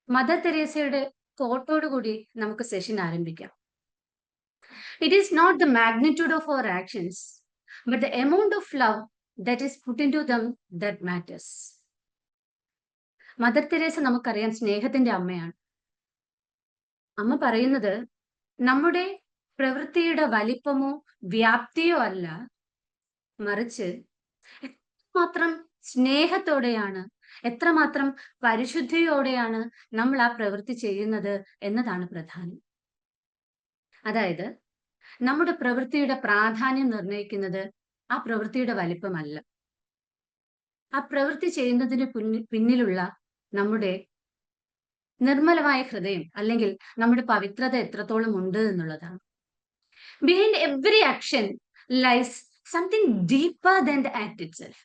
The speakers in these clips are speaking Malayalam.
മദർ തെരേസയുടെ കോട്ടോടുകൂടി നമുക്ക് സെഷൻ ആരംഭിക്കാം. It is not the magnitude of our actions, but the amount of love that is put into them that matters. Mother Teresa നമുക്കറിയാം സ്നേഹത്തിന്റെ അമ്മയാണ്. അമ്മ പറയുന്നത് നമ്മുടെ പ്രവൃത്തിയുടെ വലിപ്പമോ വ്യാപ്തിയോ അല്ല, മറിച്ച് എത്രമാത്രം സ്നേഹത്തോടെയാണ്, എത്രമാത്രം പരിശുദ്ധിയോടെയാണ് നമ്മൾ ആ പ്രവൃത്തി ചെയ്യുന്നത് എന്നതാണ് പ്രധാനം. അതായത് നമ്മുടെ പ്രവൃത്തിയുടെ പ്രാധാന്യം നിർണ്ണയിക്കുന്നത് ആ പ്രവൃത്തിയുടെ വലിപ്പമല്ല, ആ പ്രവൃത്തി ചെയ്യുന്നതിന് പിന്നിലുള്ള നമ്മുടെ നിർമ്മലമായ ഹൃദയം അല്ലെങ്കിൽ നമ്മുടെ പവിത്രത എത്രത്തോളം ഉണ്ട് എന്നുള്ളതാണ്. Behind every action lies something deeper than the act itself.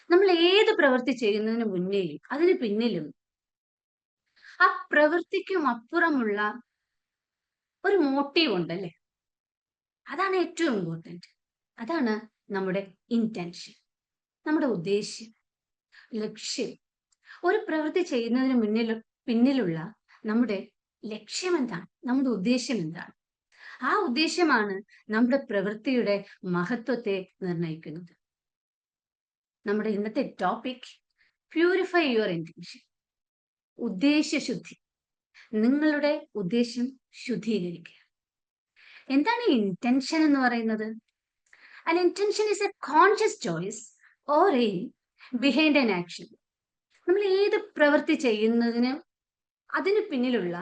നമ്മൾ ഏത് പ്രവൃത്തി ചെയ്യുന്നതിന് മുന്നേയും അതിന് പിന്നിലും ആ പ്രവൃത്തിക്കും അപ്പുറമുള്ള ഒരു മോട്ടീവ് ഉണ്ടല്ലേ, അതാണ് ഏറ്റവും ഇമ്പോർട്ടൻറ്റ്. അതാണ് നമ്മുടെ ഇന്റൻഷൻ, നമ്മുടെ ഉദ്ദേശ്യം, ലക്ഷ്യം. ഒരു പ്രവൃത്തി ചെയ്യുന്നതിന് പിന്നിലുള്ള നമ്മുടെ ലക്ഷ്യം എന്താണ്, നമ്മുടെ ഉദ്ദേശ്യം എന്താണ്? ആ ഉദ്ദേശ്യമാണ് നമ്മുടെ പ്രവൃത്തിയുടെ മഹത്വത്തെ നിർണ്ണയിക്കുന്നത്. നമ്മുടെ ഇന്നത്തെ ടോപ്പിക് പ്യൂരിഫൈ യുവർ ഇന്റൻഷൻ, ഉദ്ദേശ്യശുദ്ധി. നിങ്ങളുടെ ഉദ്ദേശ്യം ശുദ്ധീകരിക്കുക. എന്താണ് ഇന്റൻഷൻ എന്ന് പറയുന്നത്? An intention is a conscious choice or aim behind an action. നമ്മൾ ഏത് പ്രവൃത്തി ചെയ്യുന്നതിന് അതിന് പിന്നിലുള്ള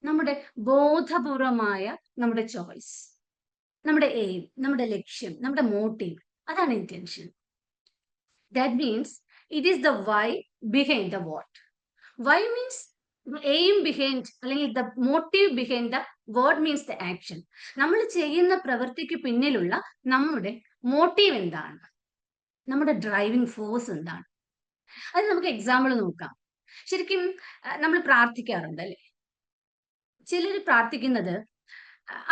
നമ്മുടെ ബോധപൂർവമായ നമ്മുടെ ചോയ്സ്, നമ്മുടെ എയിം, നമ്മുടെ ലക്ഷ്യം, നമ്മുടെ മോട്ടീവ്, അതാണ് intention. That means it is the why behind the what. Why means aim behind അല്ലെങ്കിൽ the motive behind the what means the action. നമ്മൾ ചെയ്യുന്ന പ്രവൃത്തിക്ക് പിന്നിലുള്ള നമ്മുടെ മോട്ടീവ് എന്താണ്, നമ്മുടെ ഡ്രൈവിംഗ് ഫോഴ്സ് എന്താണ്? അത് നമുക്ക് എക്സാമ്പിൾ നോക്കാം. ശരിക്കും നമ്മൾ പ്രാർത്ഥിക്കാറുണ്ട് അല്ലെ? ചിലർ പ്രാർത്ഥിക്കുന്നത്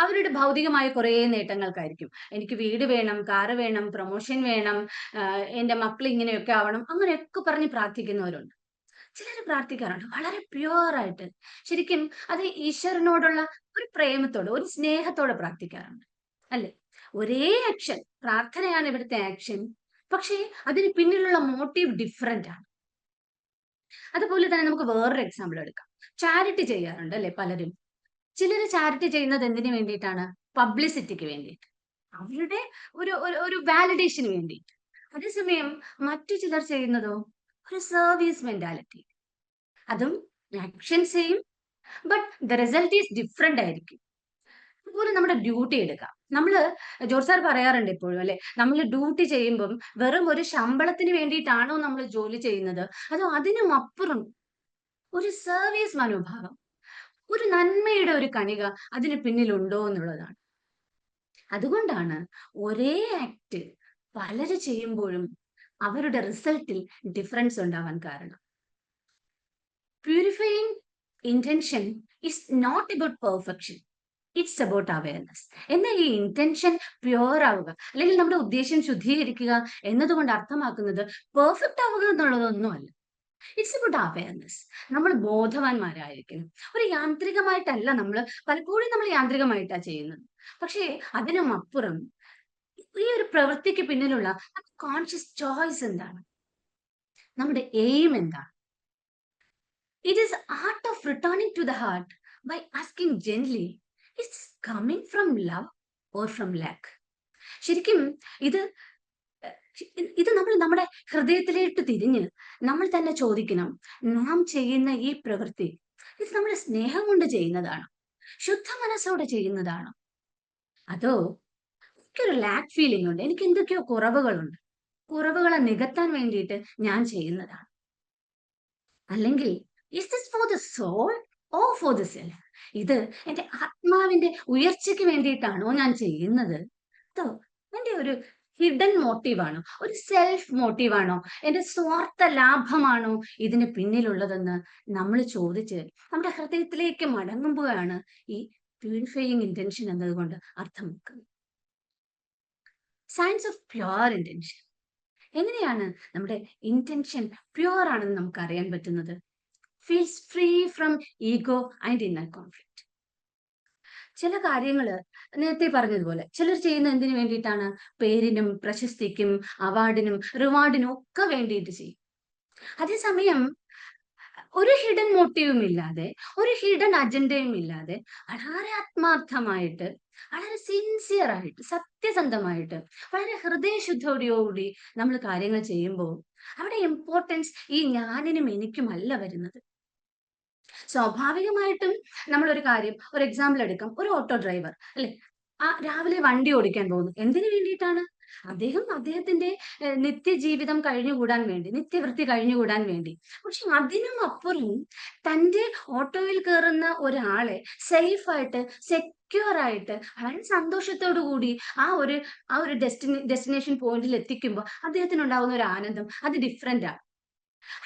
അവരുടെ ഭൗതികമായ കുറേ നേട്ടങ്ങൾക്കായിരിക്കും. എനിക്ക് വീട് വേണം, കാറ് വേണം, പ്രൊമോഷൻ വേണം, എൻ്റെ മക്കൾ ഇങ്ങനെയൊക്കെ ആവണം, അങ്ങനെയൊക്കെ പറഞ്ഞ് പ്രാർത്ഥിക്കുന്നവരുണ്ട്. ചിലർ പ്രാർത്ഥിക്കാറുണ്ട് വളരെ പ്യുവറായിട്ട്, ശരിക്കും അത് ഈശ്വരനോടുള്ള ഒരു പ്രേമത്തോടെ, ഒരു സ്നേഹത്തോടെ പ്രാർത്ഥിക്കാറുണ്ട് അല്ലെ? ഒരേ ആക്ഷൻ, പ്രാർത്ഥനയാണ് ഇവിടുത്തെ ആക്ഷൻ, പക്ഷേ അതിന് പിന്നിലുള്ള മോട്ടീവ് ഡിഫറെന്റ് ആണ്. അതുപോലെ തന്നെ നമുക്ക് വേറൊരു എക്സാമ്പിൾ എടുക്കാം. ചാരിറ്റി ചെയ്യാറുണ്ട് അല്ലെ പലരും. ചിലര് ചാരിറ്റി ചെയ്യുന്നത് എന്തിനു വേണ്ടിയിട്ടാണ്? പബ്ലിസിറ്റിക്ക് വേണ്ടിയിട്ട്, അവരുടെ ഒരു ഒരു വാലിഡേഷന് വേണ്ടിയിട്ട്. അതേസമയം മറ്റു ചിലർ ചെയ്യുന്നതോ ഒരു സർവീസ് മെന്റാലിറ്റി. അതും action same, but the result is different ആയിരിക്കും. അതുപോലെ നമ്മുടെ ഡ്യൂട്ടി എടുക്കാം. ജോർജ് സാർ പറയാറുണ്ട് എപ്പോഴും അല്ലെ, നമ്മൾ ഡ്യൂട്ടി ചെയ്യുമ്പം വെറും ഒരു ശമ്പളത്തിന് വേണ്ടിയിട്ടാണോ നമ്മൾ ജോലി ചെയ്യുന്നത്, അതോ അതിനും അപ്പുറം ഒരു സർവീസ് മനോഭാവം, ഒരു നന്മയുടെ ഒരു കണിക അതിന് പിന്നിലുണ്ടോ എന്നുള്ളതാണ്. അതുകൊണ്ടാണ് ഒരേ ആക്ട് പലര് ചെയ്യുമ്പോഴും അവരുടെ റിസൾട്ടിൽ ഡിഫറൻസ് ഉണ്ടാവാൻ കാരണം. Purifying intention is not about perfection, it's about awareness. എന്നാൽ ഈ ഇന്റൻഷൻ പ്യുവർ ആവുക അല്ലെങ്കിൽ നമ്മുടെ ഉദ്ദേശം ശുദ്ധീകരിക്കുക എന്നതുകൊണ്ട് അർത്ഥമാക്കുന്നത് പെർഫെക്റ്റ് ആവുക എന്നുള്ളതൊന്നുമല്ല. It's about awareness. നമ്മൾ ബോധവാന്മാരായിരിക്കണം. ഒരു യാന്ത്രികമായിട്ടല്ല പലപ്പോഴും നമ്മൾ യാന്ത്രികമായിട്ടാണ് ചെയ്യുന്നത്. പക്ഷേ അതിനും അപ്പുറം ഈ ഒരു പ്രവൃത്തിക്ക് പിന്നിലുള്ള കോൺഷ്യസ് ചോയ്സ് എന്താണ്, നമ്മുടെ എയിം എന്താണ്? It is art of returning to the heart by asking gently, it's coming from love or from lack. ശരിക്കും ഇത് നമ്മൾ നമ്മുടെ ഹൃദയത്തിലേക്ക് തിരിഞ്ഞ് നമ്മൾ തന്നെ ചോദിക്കണം, നാം ചെയ്യുന്ന ഈ പ്രവൃത്തി ഇത് നമ്മൾ സ്നേഹം കൊണ്ട് ചെയ്യുന്നതാണോ, ശുദ്ധ മനസ്സോടെ ചെയ്യുന്നതാണോ, അതോ എനിക്കൊരു ലാക്ക് ഫീലിംഗ് ഉണ്ട്, എനിക്ക് എന്തൊക്കെയോ കുറവുകളുണ്ട്, കുറവുകളെ നികത്താൻ വേണ്ടിയിട്ട് ഞാൻ ചെയ്യുന്നതാണ്? അല്ലെങ്കിൽ is this for the soul or for the self? ഇത് എന്റെ ആത്മാവിന്റെ ഉയർച്ചയ്ക്ക് വേണ്ടിയിട്ടാണോ ഞാൻ ചെയ്യുന്നത്, അതോ എന്റെ ഒരു ഹിഡൻ മോട്ടീവാണോ, ഒരു സെൽഫ് മോട്ടീവാണോ, എന്റെ സ്വാർത്ഥ ലാഭമാണോ ഇതിന് പിന്നിലുള്ളതെന്ന് നമ്മൾ ചോദിച്ച് നമ്മുടെ ഹൃദയത്തിലേക്ക് മടങ്ങുമ്പോഴാണ് ഈ പ്യൂരിഫൈയിങ് ഇന്റൻഷൻ എന്നതുകൊണ്ട് അർത്ഥം വെക്കുന്നത്. Science of pure intention. എങ്ങനെയാണ് നമ്മുടെ ഇന്റൻഷൻ പ്യുവർ ആണെന്ന് നമുക്ക് അറിയാൻ പറ്റുന്നത്? feels free from ego and inner conflict. ചില കാര്യങ്ങള് നേരത്തെ പറഞ്ഞതുപോലെ ചിലർ ചെയ്യുന്നത് എന്തിനു വേണ്ടിയിട്ടാണ്? പേരിനും പ്രശസ്തിക്കും അവാർഡിനും റിവാർഡിനും ഒക്കെ വേണ്ടിയിട്ട് ചെയ്യും. അതേസമയം ഒരു ഹിഡൻ മോട്ടീവും ഇല്ലാതെ, ഒരു ഹിഡൻ അജണ്ടയും ഇല്ലാതെ വളരെ ആത്മാർത്ഥമായിട്ട്, വളരെ സിൻസിയർ ആയിട്ട്, സത്യസന്ധമായിട്ട്, വളരെ ഹൃദയശുദ്ധിയോടുകൂടി നമ്മൾ കാര്യങ്ങൾ ചെയ്യുമ്പോൾ അവിടെ ഇമ്പോർട്ടൻസ് ഈ ഞാനിനും എനിക്കുമല്ല വരുന്നത്. സ്വാഭാവികമായിട്ടും നമ്മളൊരു കാര്യം, ഒരു എക്സാമ്പിൾ എടുക്കാം. ഒരു ഓട്ടോ ഡ്രൈവർ അല്ലെ, രാവിലെ വണ്ടി ഓടിക്കാൻ പോകുന്നു. എന്തിനു വേണ്ടിയിട്ടാണ്? അദ്ദേഹത്തിന്റെ നിത്യജീവിതം കഴിഞ്ഞുകൂടാൻ വേണ്ടി, നിത്യവൃത്തി കഴിഞ്ഞുകൂടാൻ വേണ്ടി. പക്ഷെ അതിനും അപ്പുറം തന്റെ ഓട്ടോയിൽ കയറുന്ന ഒരാളെ സേഫ് ആയിട്ട്, സെക്യൂർ ആയിട്ട്, വളരെ സന്തോഷത്തോടു കൂടി ആ ഒരു ഡെസ്റ്റിനേഷൻ പോയിന്റിൽ എത്തിക്കുമ്പോൾ അദ്ദേഹത്തിന് ഉണ്ടാകുന്ന ഒരു ആനന്ദം അത് ഡിഫറെന്റ് ആണ്.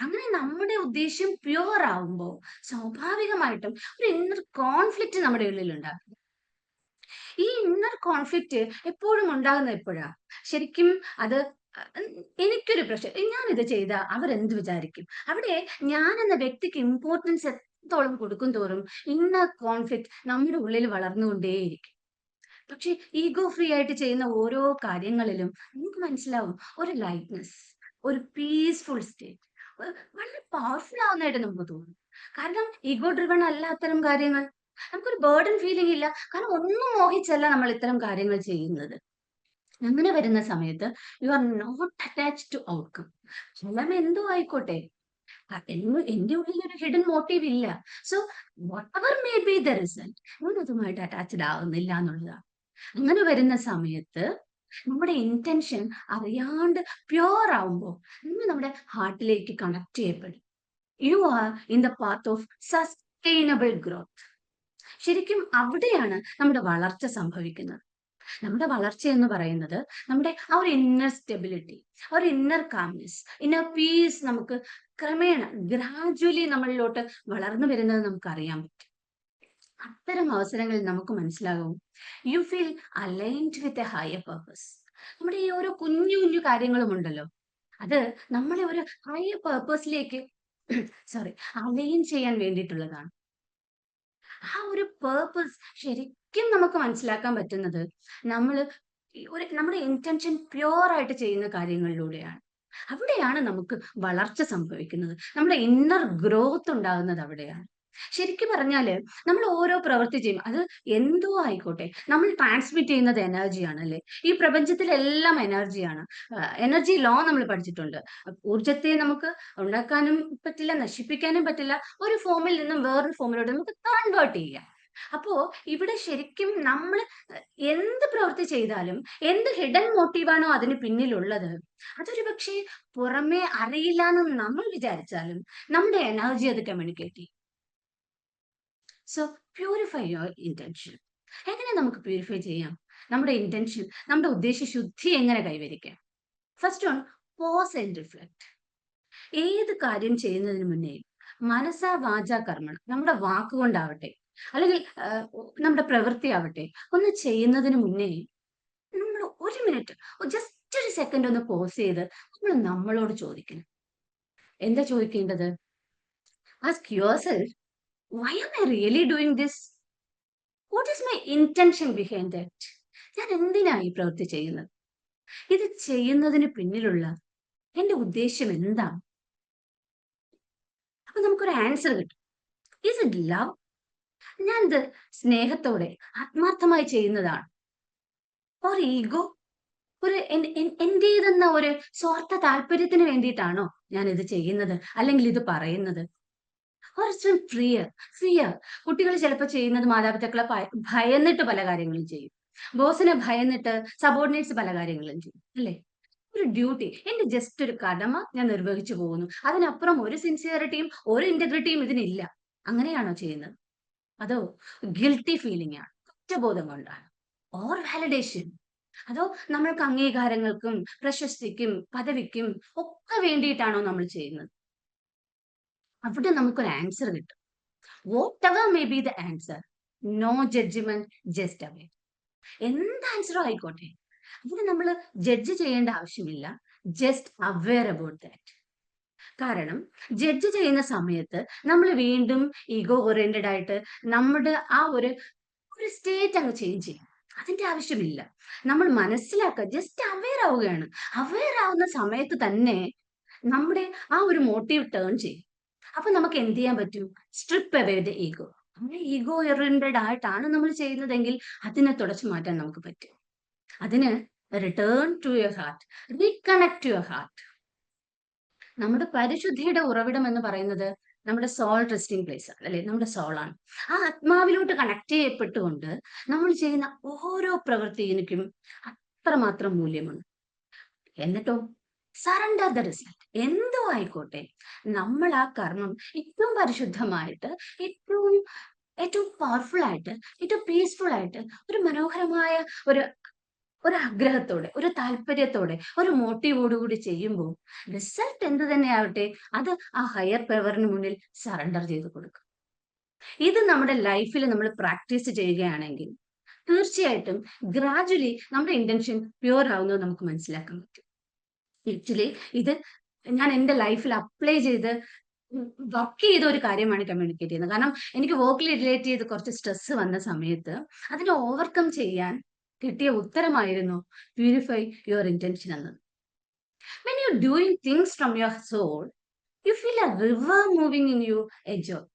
അങ്ങനെ നമ്മുടെ ഉദ്ദേശ്യം പ്യുവർ ആവുമ്പോൾ സ്വാഭാവികമായിട്ടും ഒരു ഇന്നർ കോൺഫ്ലിക്റ്റ് നമ്മുടെ ഉള്ളിൽ ഉണ്ടാകും. ഈ ഇന്നർ കോൺഫ്ലിക്റ്റ് എപ്പോഴും ഉണ്ടാകുന്നത് എപ്പോഴാ? ശരിക്കും അത് എനിക്കൊരു പ്രശ്നം, ഞാൻ ഇത് ചെയ്ത അവരെന്ത് വിചാരിക്കും? അവിടെ ഞാൻ എന്ന വ്യക്തിക്ക് ഇമ്പോർട്ടൻസ് എത്രത്തോളം കൊടുക്കും തോറും ഇന്നർ കോൺഫ്ലിക്റ്റ് നമ്മുടെ ഉള്ളിൽ വളർന്നുകൊണ്ടേയിരിക്കും. പക്ഷെ ഈഗോ ഫ്രീ ആയിട്ട് ചെയ്യുന്ന ഓരോ കാര്യങ്ങളിലും നമുക്ക് മനസ്സിലാവും ഒരു ലൈറ്റ്നെസ്, ഒരു പീസ്ഫുൾ സ്റ്റേറ്റ് വളരെ പവർഫുൾ ആവുന്നതായിട്ട് നമുക്ക് തോന്നും. കാരണം ഈഗോ ഡ്രിവൺ അല്ല അത്തരം കാര്യങ്ങൾ. നമുക്കൊരു ബേർഡൻ ഫീലിംഗ് ഇല്ല. കാരണം ഒന്നും മോഹിച്ചല്ല നമ്മൾ ഇത്തരം കാര്യങ്ങൾ ചെയ്യുന്നത്. അങ്ങനെ വരുന്ന സമയത്ത് you are not attached to outcome. ഫലം എന്തോ ആയിക്കോട്ടെ, എന്റെ ഉള്ളിൽ ഒരു ഹിഡൻ മോട്ടീവ് ഇല്ല. So whatever may be the result, ഞാൻ അതുമായിട്ട് അറ്റാച്ച്ഡ് ആവുന്നില്ല എന്നുള്ളതാണ്. അങ്ങനെ വരുന്ന സമയത്ത് നമ്മുടെ ഇന്റൻഷൻ അറിയാണ്ട് പ്യുവർ ആവുമ്പോൾ നമ്മൾ നമ്മുടെ ഹാർട്ടിലേക്ക് കണക്ട് ചെയ്യപ്പെടും. You are in the path of sustainable growth. ശരിക്കും അവിടെയാണ് നമ്മുടെ വളർച്ച സംഭവിക്കുന്നത്. നമ്മുടെ വളർച്ച എന്ന് പറയുന്നത് നമ്മുടെ ആ ഒരു ഇന്നർ സ്റ്റെബിലിറ്റി, ഒരു ഇന്നർ കാംനെസ്, ഇന്നർ പീസ് നമുക്ക് ക്രമേണ ഗ്രാജുവലി നമ്മളിലോട്ട് വളർന്നു വരുന്നത് നമുക്ക് അറിയാൻ പറ്റും. അത്തരം അവസരങ്ങളിൽ നമുക്ക് മനസ്സിലാകും you feel aligned with a higher purpose. നമ്മുടെ ഈ ഓരോ കുഞ്ഞു കുഞ്ഞു കാര്യങ്ങളും ഉണ്ടല്ലോ, അത് നമ്മളെ ഒരു ഹയർ പർപ്പസിലേക്ക് അലൈൻ ചെയ്യാൻ വേണ്ടിയിട്ടുള്ളതാണ്. ആ ഒരു പേർപ്പസ് ശരിക്കും നമുക്ക് മനസ്സിലാക്കാൻ പറ്റുന്നത് നമ്മൾ നമ്മുടെ ഇന്റൻഷൻ പ്യുവർ ആയിട്ട് ചെയ്യുന്ന കാര്യങ്ങളിലൂടെയാണ്. അവിടെയാണ് നമുക്ക് വളർച്ച സംഭവിക്കുന്നത്, നമ്മുടെ ഇന്നർ ഗ്രോത്ത് ഉണ്ടാകുന്നത് അവിടെയാണ്. ശരിക്കും പറഞ്ഞാല് നമ്മൾ ഓരോ പ്രവൃത്തി ചെയ്യും, അത് എന്തോ ആയിക്കോട്ടെ, നമ്മൾ ട്രാൻസ്മിറ്റ് ചെയ്യുന്നത് എനർജിയാണ് അല്ലെ. ഈ പ്രപഞ്ചത്തിലെല്ലാം എനർജിയാണ്. എനർജി ലോ നമ്മൾ പഠിച്ചിട്ടുണ്ട്. ഊർജത്തെ നമുക്ക് ഉണ്ടാക്കാനും പറ്റില്ല, നശിപ്പിക്കാനും പറ്റില്ല. ഒരു ഫോമിൽ നിന്നും വേറൊരു ഫോമിലോട്ട് നമുക്ക് കൺവേർട്ട് ചെയ്യാം. അപ്പോ ഇവിടെ ശരിക്കും നമ്മൾ എന്ത് പ്രവൃത്തി ചെയ്താലും, എന്ത് ഹിഡൻ മോട്ടീവാണോ അതിന് പിന്നിലുള്ളത്, അതൊരു പക്ഷേ പുറമേ അറിയില്ല എന്ന് നമ്മൾ വിചാരിച്ചാലും നമ്മുടെ എനർജി അത് കമ്മ്യൂണിക്കേറ്റ് ചെയ്യും. So purify your intention. എങ്ങനെ നമുക്ക് പ്യൂരിഫൈ ചെയ്യാം നമ്മുടെ ഇന്റൻഷൻ? നമ്മുടെ ഉദ്ദേശ ശുദ്ധി എങ്ങനെ കൈവരിക്കാം? First one, pause and reflect. ഏത് കാര്യം ചെയ്യുന്നതിന് മുന്നേ മനസ്സാ വാചാ കർമ്മണം, നമ്മുടെ വാക്കുകൊണ്ടാവട്ടെ അല്ലെങ്കിൽ നമ്മുടെ പ്രവൃത്തി ആവട്ടെ, ഒന്ന് ചെയ്യുന്നതിന് മുന്നേ നമ്മൾ ഒരു മിനിറ്റ്, ജസ്റ്റ് ഒരു സെക്കൻഡ് ഒന്ന് പോസ് ചെയ്ത് നമ്മൾ നമ്മളോട് ചോദിക്കണം. എന്താ ചോദിക്കേണ്ടത്? Ask your self, why am I really doing this? What is my intention behind that? ഞാൻ എന്തിനാ ഈ പ്രവൃത്തി ചെയ്യുന്നത്? ഇത് ചെയ്യുന്നതിന് പിന്നിലുള്ള എന്റെ ഉദ്ദേശ്യം എന്താണ്? അപ്പൊ നമുക്കൊരു ആൻസർ കിട്ടും. Is it love? ഞാൻ ഇത് സ്നേഹത്തോടെ ആത്മാർത്ഥമായി ചെയ്യുന്നതാണ്? Or ego? ഒരു എന്റേതെന്ന ഒരു സ്വാർത്ഥ താല്പര്യത്തിന് വേണ്ടിയിട്ടാണോ ഞാൻ ഇത് ചെയ്യുന്നത് അല്ലെങ്കിൽ ഇത് പറയുന്നത്? ഫിയർ. കുട്ടികൾ ചിലപ്പോൾ ചെയ്യുന്നത് മാതാപിതാക്കളെ ഭയന്നിട്ട് പല കാര്യങ്ങളും ചെയ്യും. ബോസിനെ ഭയന്നിട്ട് സബോർഡിനേറ്റ്സ് പല കാര്യങ്ങളും ചെയ്യും അല്ലേ? ഒരു ഡ്യൂട്ടി, എന്റെ ജസ്റ്റ് ഒരു കടമ ഞാൻ നിർവഹിച്ചു പോകുന്നു, അതിനപ്പുറം ഒരു സിൻസിയറിറ്റിയും ഒരു ഇന്റഗ്രിറ്റിയും ഇതിനില്ല. അങ്ങനെയാണോ ചെയ്യുന്നത്? അതോ ഗിൽറ്റി ഫീലിംഗ് ആണ്, കുറ്റബോധം കൊണ്ടാണ്? Or validation? അതോ നമ്മൾക്ക് അംഗീകാരങ്ങൾക്കും പ്രശസ്തിക്കും പദവിക്കും ഒക്കെ വേണ്ടിയിട്ടാണോ നമ്മൾ ചെയ്യുന്നത്? അവിടെ നമുക്കൊരു ആൻസർ കിട്ടും. Whatever may be the answer, no judgment, just aware. എന്ത് ആൻസറും ആയിക്കോട്ടെ, അവിടെ നമ്മൾ ജഡ്ജ് ചെയ്യേണ്ട ആവശ്യമില്ല. Just aware about that. കാരണം ജഡ്ജ് ചെയ്യുന്ന സമയത്ത് നമ്മൾ വീണ്ടും ഈഗോ ഓറിയന്റഡ് ആയിട്ട് നമ്മുടെ ആ ഒരു സ്റ്റേറ്റ് അങ്ങ് ചേഞ്ച് ചെയ്യും. അതിന്റെ ആവശ്യമില്ല. നമ്മൾ മനസ്സിലാക്കുക, ജസ്റ്റ് അവെയർ ആവുകയാണ്. അവെയർ ആവുന്ന സമയത്ത് തന്നെ നമ്മുടെ ആ ഒരു മോട്ടീവ് ടേൺ ചെയ്യും. അപ്പൊ നമുക്ക് എന്ത് ചെയ്യാൻ പറ്റും? Strip away the ego. നമ്മൾ ഈഗോ ഓറിയന്റഡ് ആയിട്ടാണ് നമ്മൾ ചെയ്യുന്നതെങ്കിൽ അതിനെ തുടച്ചു മാറ്റാൻ നമുക്ക് പറ്റും. അതിന് return to your heart, reconnect to your heart. നമ്മുടെ പരിശുദ്ധിയുടെ ഉറവിടം എന്ന് പറയുന്നത് നമ്മുടെ സോൾ റെസ്റ്റിംഗ് പ്ലേസ് ആണ്, അല്ലെ? നമ്മുടെ സോളാണ്. ആ ആത്മാവിലോട്ട് കണക്ട് ചെയ്യപ്പെട്ടുകൊണ്ട് നമ്മൾ ചെയ്യുന്ന ഓരോ പ്രവൃത്തിക്കും അത്രമാത്രം മൂല്യമുണ്ട്. എന്നിട്ടോ സറണ്ടർ ദ റിസൾട്ട്. എന്തോ ആയിക്കോട്ടെ, നമ്മൾ ആ കർമ്മം ഏറ്റവും പരിശുദ്ധമായിട്ട്, ഏറ്റവും ഏറ്റവും പവർഫുൾ ആയിട്ട്, ഏറ്റവും പീസ്ഫുൾ ആയിട്ട്, ഒരു മനോഹരമായ ഒരു ഒരു ആഗ്രഹത്തോടെ, ഒരു താല്പര്യത്തോടെ, ഒരു മോട്ടീവോടുകൂടി ചെയ്യുമ്പോൾ റിസൾട്ട് എന്ത് തന്നെയാവട്ടെ, അത് ആ ഹയർ പവറിന് മുന്നിൽ സറണ്ടർ ചെയ്ത് കൊടുക്കും. ഇത് നമ്മുടെ ലൈഫിൽ നമ്മൾ പ്രാക്ടീസ് ചെയ്യുകയാണെങ്കിൽ തീർച്ചയായിട്ടും ഗ്രാജുവലി നമ്മുടെ ഇന്റൻഷൻ പ്യുവർ ആവുന്നത് നമുക്ക് മനസ്സിലാക്കാൻ പറ്റും. ആക്ച്വലി ഇത് ഞാൻ എൻ്റെ ലൈഫിൽ അപ്ലൈ ചെയ്ത് വർക്ക് ചെയ്ത ഒരു കാര്യമാണ് കമ്മ്യൂണിക്കേറ്റ് ചെയ്യുന്നത്. കാരണം എനിക്ക് വർക്കിൽ റിലേറ്റ് ചെയ്ത് കുറച്ച് സ്ട്രെസ് വന്ന സമയത്ത് അതിനെ ഓവർകം ചെയ്യാൻ കിട്ടിയ ഉത്തരമായിരുന്നു പ്യൂരിഫൈ യുവർ ഇന്റൻഷൻ എന്നത്. When you doing things from your soul, you feel a river moving in you a joy.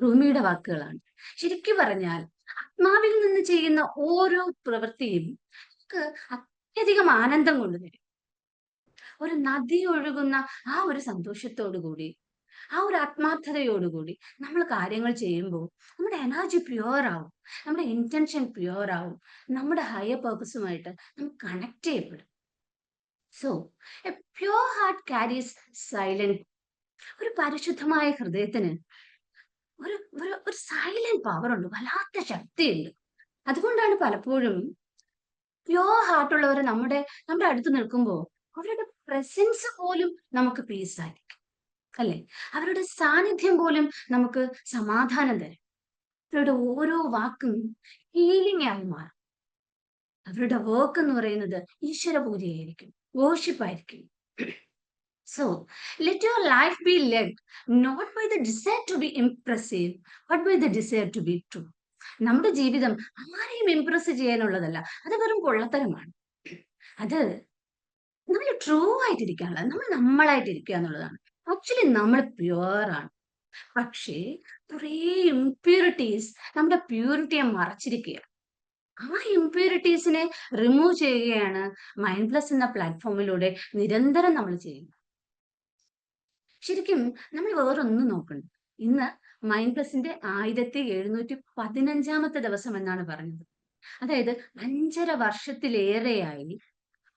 റൂമിയുടെ വാക്കുകളാണ്. ശരിക്കും പറഞ്ഞാൽ ആത്മാവിൽ നിന്ന് ചെയ്യുന്ന ഓരോ പ്രവൃത്തിയും നമുക്ക് അത്യധികം ആനന്ദം കൊണ്ടുവരും. ഒരു നദി ഒഴുകുന്ന ആ ഒരു സന്തോഷത്തോടു കൂടി, ആ ഒരു ആത്മാർത്ഥതയോടുകൂടി നമ്മൾ കാര്യങ്ങൾ ചെയ്യുമ്പോൾ നമ്മുടെ എനർജി പ്യുവർ ആവും, നമ്മുടെ ഇന്റൻഷൻ പ്യുവർ ആവും, നമ്മുടെ ഹയർ പേർപ്പസുമായിട്ട് നമുക്ക് കണക്ട് ചെയ്യപ്പെടും. So A pure heart carries silent. ഒരു പരിശുദ്ധമായ ഹൃദയത്തിന് ഒരു ഒരു സൈലന്റ് പവർ ഉണ്ട്, വല്ലാത്ത ശക്തിയുണ്ട്. അതുകൊണ്ടാണ് പലപ്പോഴും പ്യുവർ ഹാർട്ട് ഉള്ളവർ നമ്മുടെ അടുത്ത് നിൽക്കുമ്പോൾ അവരുടെ പ്രസൻസ് പോലും നമുക്ക് പീസ് ആയിരിക്കും, അല്ലെ? അവരുടെ സാന്നിധ്യം പോലും നമുക്ക് സമാധാനം തരും. അവരുടെ ഓരോ വാക്കും ഹീലിംഗ് ആയി മാറും. അവരുടെ വർക്ക് എന്ന് പറയുന്നത് ഈശ്വര പൂജയായിരിക്കും, വർഷിപ്പായിരിക്കും. So let your life be led not by the desire to be impressive, but by the desire to be true. നമ്മുടെ ജീവിതം ആരെയും ഇംപ്രസ് ചെയ്യാനുള്ളതല്ല, അത് വെറും കൊള്ളത്തരമാണ്. അത് നമ്മൾ ട്രൂ ആയിട്ടിരിക്കാനുള്ള, നമ്മൾ നമ്മളായിട്ടിരിക്കുക എന്നുള്ളതാണ്. ആക്ച്വലി നമ്മൾ പ്യുവർ ആണ്. പക്ഷേ കുറേ ഇംപ്യൂരിറ്റീസ് നമ്മുടെ പ്യൂരിറ്റിയെ മറച്ചിരിക്കുകയാണ്. ആ ഇംപ്യൂരിറ്റീസിനെ റിമൂവ് ചെയ്യുകയാണ് മൈൻഡ് പ്ലസ് എന്ന പ്ലാറ്റ്ഫോമിലൂടെ നിരന്തരം നമ്മൾ ചെയ്യുന്നത്. ശരിക്കും നമ്മൾ വേറൊന്നും നോക്കണം. ഇന്ന് മൈൻഡ് പ്ലസിന്റെ 1715 ദിവസം എന്നാണ് പറഞ്ഞത്. അതായത് 5.5 വർഷത്തിലേറെയായി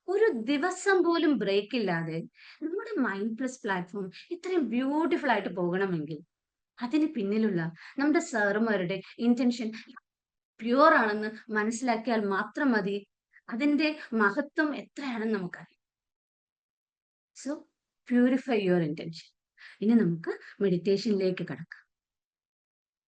ഒരു ദിവസം പോലും ബ്രേക്ക് ഇല്ലാതെ നമ്മുടെ മൈൻഡ് പ്ലസ് പ്ലാറ്റ്ഫോം ഇത്രയും ബ്യൂട്ടിഫുൾ ആയിട്ട് പോകണമെങ്കിൽ അതിന് പിന്നിലുള്ള നമ്മുടെ സാറുമാരുടെ ഇന്റൻഷൻ പ്യുവർ ആണെന്ന് മനസ്സിലാക്കിയാൽ മാത്രം മതി. അതിന്റെ മഹത്വം എത്രയാണെന്ന് നമുക്കറിയാം. So purify your intention. ഇനി നമുക്ക് മെഡിറ്റേഷനിലേക്ക് കടക്കാം.